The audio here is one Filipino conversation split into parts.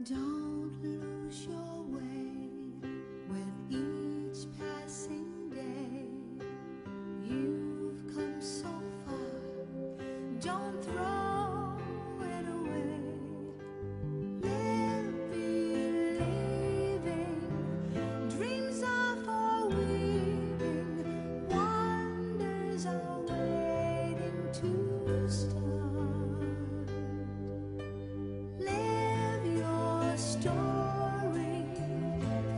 Don't lose your way with each passing day. You've come so far, don't throw it away. Live believing, dreams are for weaving, wonders are waiting to start. Live your story,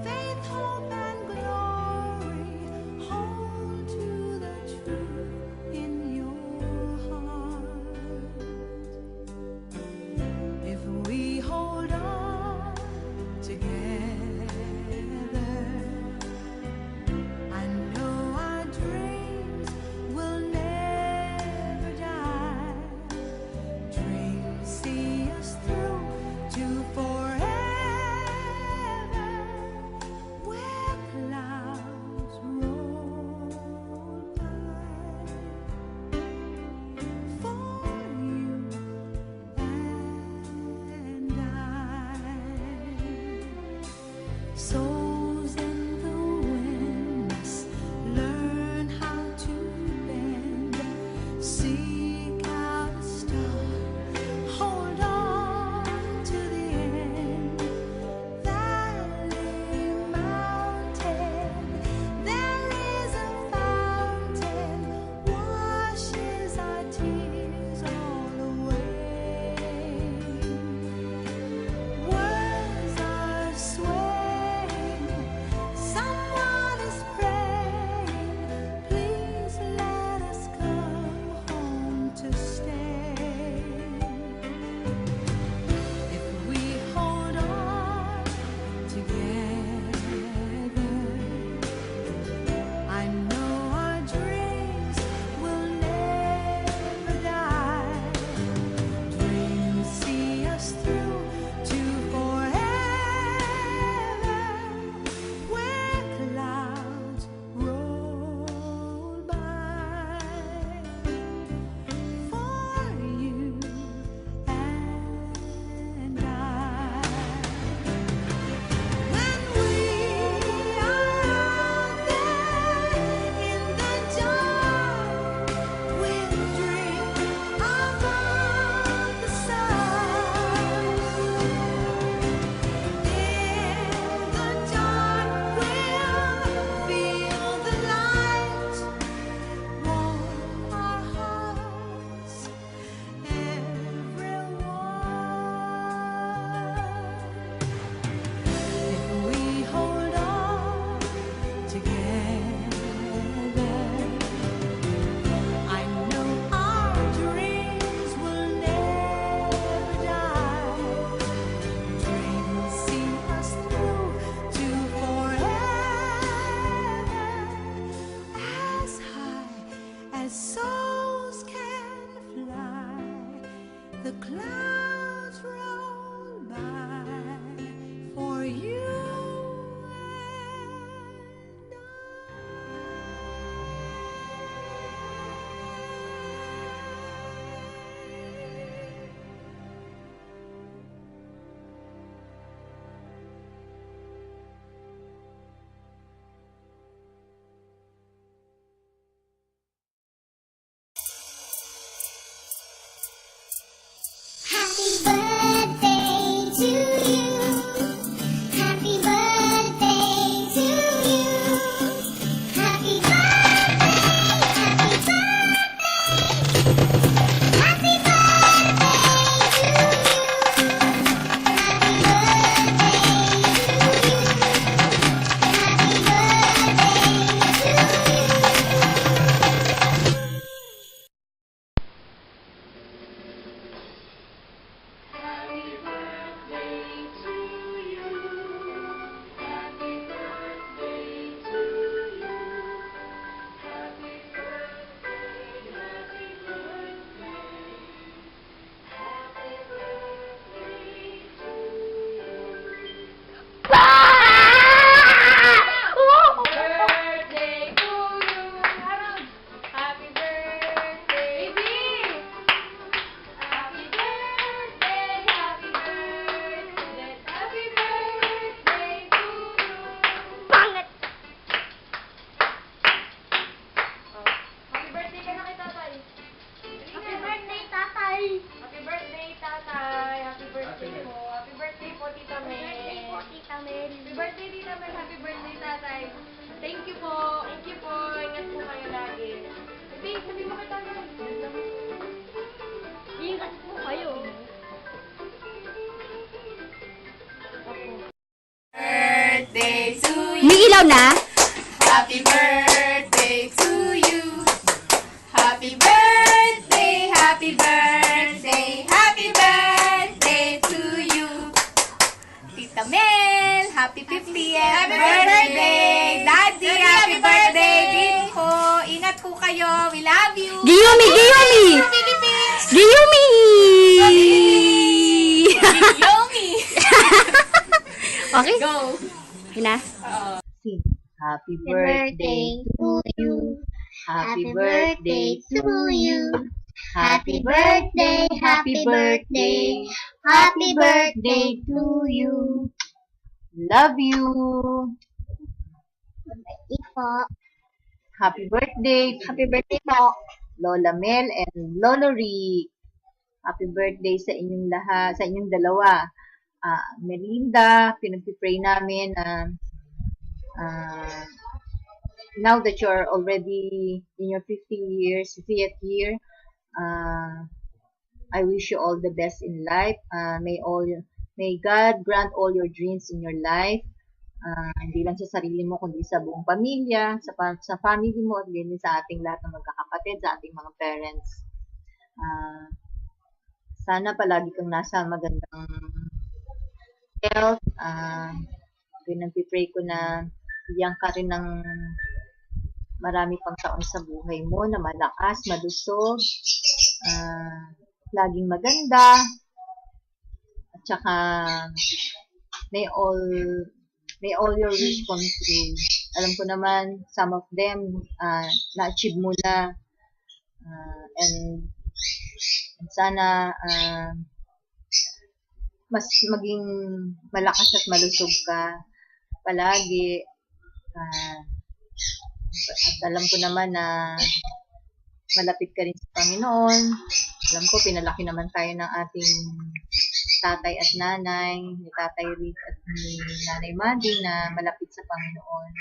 faith, hope, and glory. Hold to the truth in your heart. If we hold on together, I know our dreams will never die. Dreams see us through to forever, where clouds roll by. For you and I, souls in the wind must learn how to bend. Seek out a star, hold on to the end. Valley, mountain, there is a fountain, washes our tears all away. Words are swaying, someone is praying. Please let us come home to stay. If we hold on together, I know our dreams will never die. Dreams see us through to forever, where clouds roll by. For you and I, when we are out there in the dark, we'll dream above the sun. In the dark, we'll feel the light warm our hearts, everyone. If we hold on together, I know our dreams will never die. Dreams see us through to forever, as high as souls can fly. The clouds roll by for you and Happy birthday to you. Happy birthday to you. Happy birthday, happy birthday. Happy birthday to you. Happy birthday to you. Happy birthday to you. Thank you po. Thank you po. Ingat po kayo lagi. Sabi mo kita na. Ingat po kayo. Birthday to you. May ilaw na? Happy birthday to you. Happy birthday, happy birthday, happy birthday to you. Tita Mel, happy 50th birthday. Daddy, happy birthday din po. Ingat po kayo. We love you. Giyumi! Giyumi! Philippines. Giyumi! Yomi. Okay? Go. Hina? Happy birthday to you. Happy birthday to you. Happy birthday, happy birthday, happy birthday to you. Love you. Po. Happy birthday. Happy birthday po. Lola Mel and Lolo Rick. Happy birthday sa inyong lahat, sa inyong dalawa. Melinda, pinagpipray namin na now that you're already in your 50th year, I wish you all the best in life. May God grant all your dreams in your life. Hindi lang sa sarili mo, kundi sa buong pamilya, sa family mo, at din sa ating lahat ng magkakapatid, sa ating mga parents. Sana palagi kang nasa magandang health. Pinagpipray ko na bigyan ka rin ng marami pang taon sa buhay mo na malakas, malusog, laging maganda, at saka may all your wish come true. Alam ko naman, some of them na-achieve mo na, and sana mas maging malakas at malusog ka palagi. At alam ko naman na malapit ka rin sa Panginoon. Alam ko, pinalaki naman tayo ng ating tatay at nanay, ni Tatay Rick at ni Nanay Mandy na malapit sa Panginoon.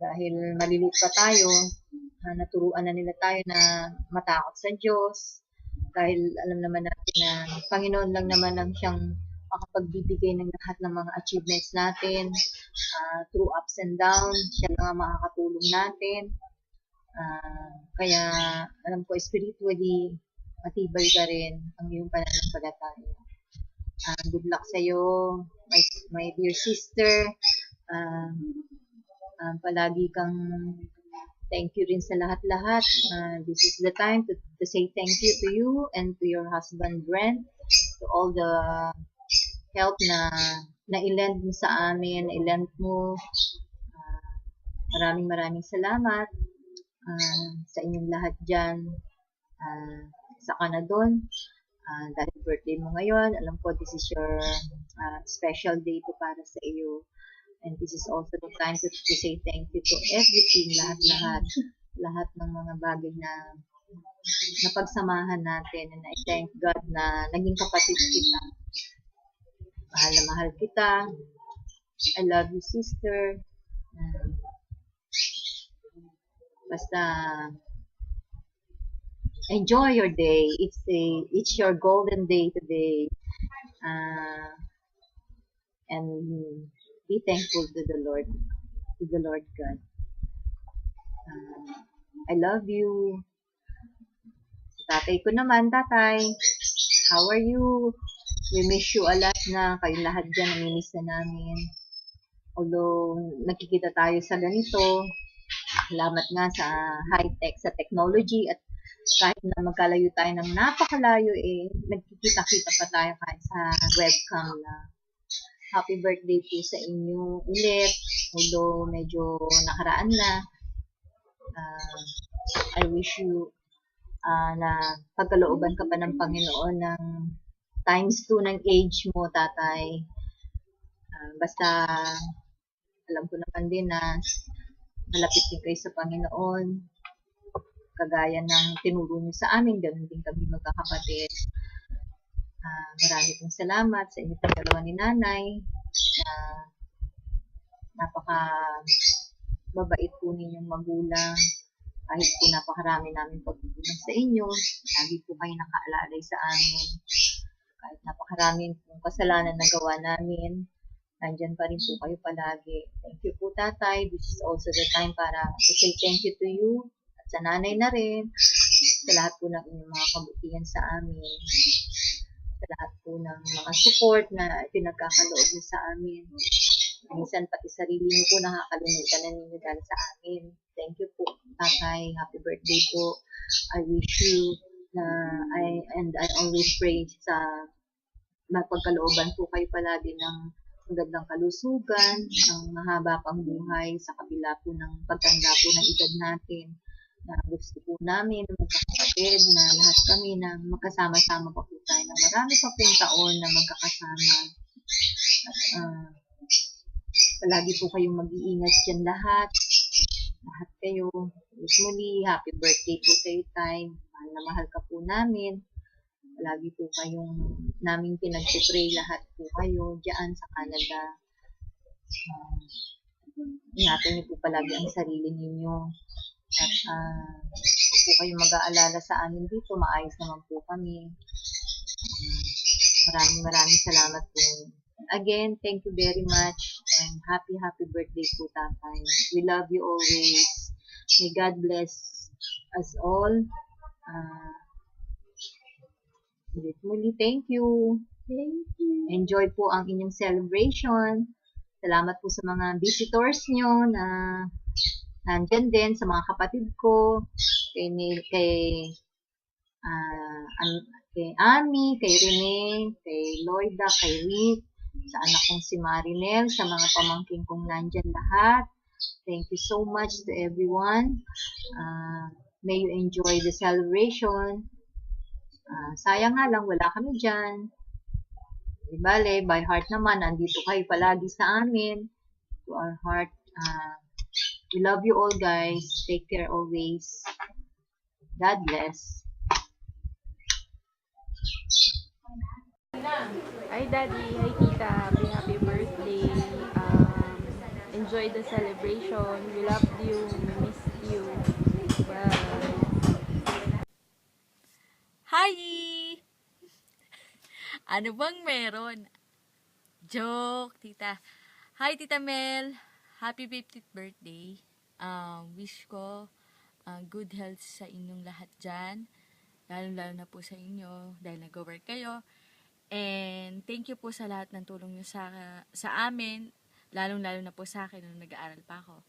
Dahil maliliit pa tayo, naturuan na nila tayo na matakot sa Diyos. Dahil alam naman natin na Panginoon lang naman ang siyang makapagbibigay ng lahat ng mga achievements natin, through ups and downs. Siya lang ang makakatulong natin. Kaya alam ko, spiritually, matibay ka rin ang iyong pananampalataya. Good luck sa'yo, my dear sister. Palagi kang thank you rin sa lahat-lahat. This is the time to say thank you to you and to your husband, Brent, to all the help na na-ilend mo sa amin, na-ilend mo. Maraming salamat sa inyong lahat dyan sa Canadon. Dahil birthday mo ngayon, alam ko this is your special day to para sa iyo. And this is also the time to say thank you to everything, lahat ng mga bagay na napagsamahan natin. And I thank God na naging kapatid kita. Mahal na mahal kita. I love you, sister. Basta enjoy your day. It's your golden day today. And be thankful to the Lord God. I love you. Tatay ko naman, tatay. How are you? We miss you a lot na. Kayong lahat dyan, namimiss na namin. Although, nakikita tayo sa ganito, salamat nga sa high-tech, sa technology, at kahit na magkalayo tayo ng napakalayo, nagkikita-kita pa tayo kahit sa webcam na. Happy birthday po sa inyo ulit, although medyo nakaraan na. I wish you na pagkalooban ka pa ng Panginoon ng times 2 ng age mo, tatay. Basta, alam ko naman din na malapit din kayo sa Panginoon. Kagaya ng tinuro niyo sa amin, ganun din kami magkakapatid. Marami pong salamat sa inyo pong dalawa ni nanay. Napaka-babait po ninyong magulang. Kahit po napakarami namin pagtutulong sa inyo, lagi po kayo nakaalalay sa amin. Kahit napakaraming pong kasalanan na gawa namin, nandyan pa rin po kayo palagi. Thank you po, Tatay. This is also the time para to say thank you to you at sa nanay na rin, sa lahat po ng inyong mga kabutihan sa amin, sa lahat po ng mga support na pinagkakaloob niyo sa amin. Minsan pati sarili niyo po nakakalimutan na ninyo dahil sa amin. Thank you po, Tatay. Happy birthday po. I wish you na I always pray sa mapagkalooban po kayo palagi ng magandang kalusugan, ng mahaba pang buhay sa kabila po ng pagtanda po ng edad natin, na gusto po namin magkakapatid na lahat kami na magkasama-sama pa po tayo na marami pa pong taon na magkakasama. At palagi po kayong mag-iingat dyan lahat kayo. Usually, happy birthday po sa iyo, Tay. Mahal na mahal ka po namin. Palagi po kayong naming pinag-pray lahat po kayo dyan sa Canada. Ingatan niyo po palagi ang sarili ninyo. At huwag po kayong mag-aalala sa amin dito. Maayos naman po kami. Maraming salamat po. Again, thank you very much. And happy birthday po, Tatay. We love you always. May God bless us all. Muli, thank you. Enjoy po ang inyong celebration. Salamat po sa mga visitors nyo na nandyan din, sa mga kapatid ko, kay Ami, kay Rene, kay Lloyda, kay Rick, sa anak kong si Marinel, sa mga pamangkin kong nandyan lahat. Thank you so much to everyone. May you enjoy the celebration. Sayang nga lang, wala kami dyan. Di bale, by heart naman, nandito kayo palagi sa amin. To our heart. We love you all, guys. Take care always. God bless. Hi, Daddy. Hi, Tita. Happy birthday. Enjoy the celebration. We love you. We miss you. Bye. Hi! Ano bang meron? Joke, tita. Hi, Tita Mel. Happy 50th birthday. Wish ko good health sa inyong lahat dyan. Lalo na po sa inyo dahil nag-work kayo. And thank you po sa lahat ng tulong nyo sa amin. Lalo na po sa akin nung nag-aaral pa ako.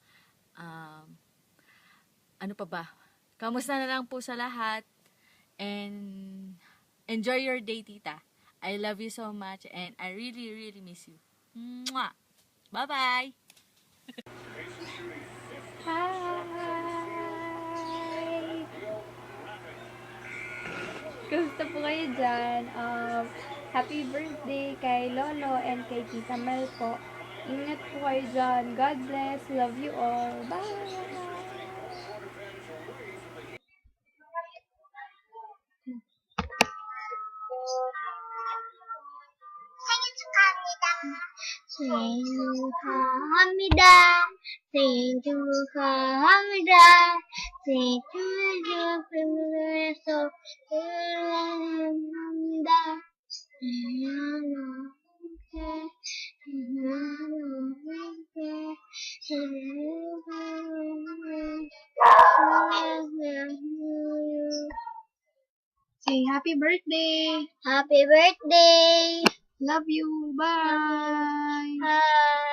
Ano pa ba? Kamusta na lang po sa lahat. And enjoy your day, tita. I love you so much and I really, really miss you. Mwah! Bye-bye! Hi! Kamusta po kayo dyan? Happy birthday kay Lolo and kay Tita Mel po. Ingat po kayo dyan. God bless. Love you all. Bye! Hamida, sing to Hamida, sing to so Hamida. Say happy birthday. Happy birthday. Love you. Bye. Bye.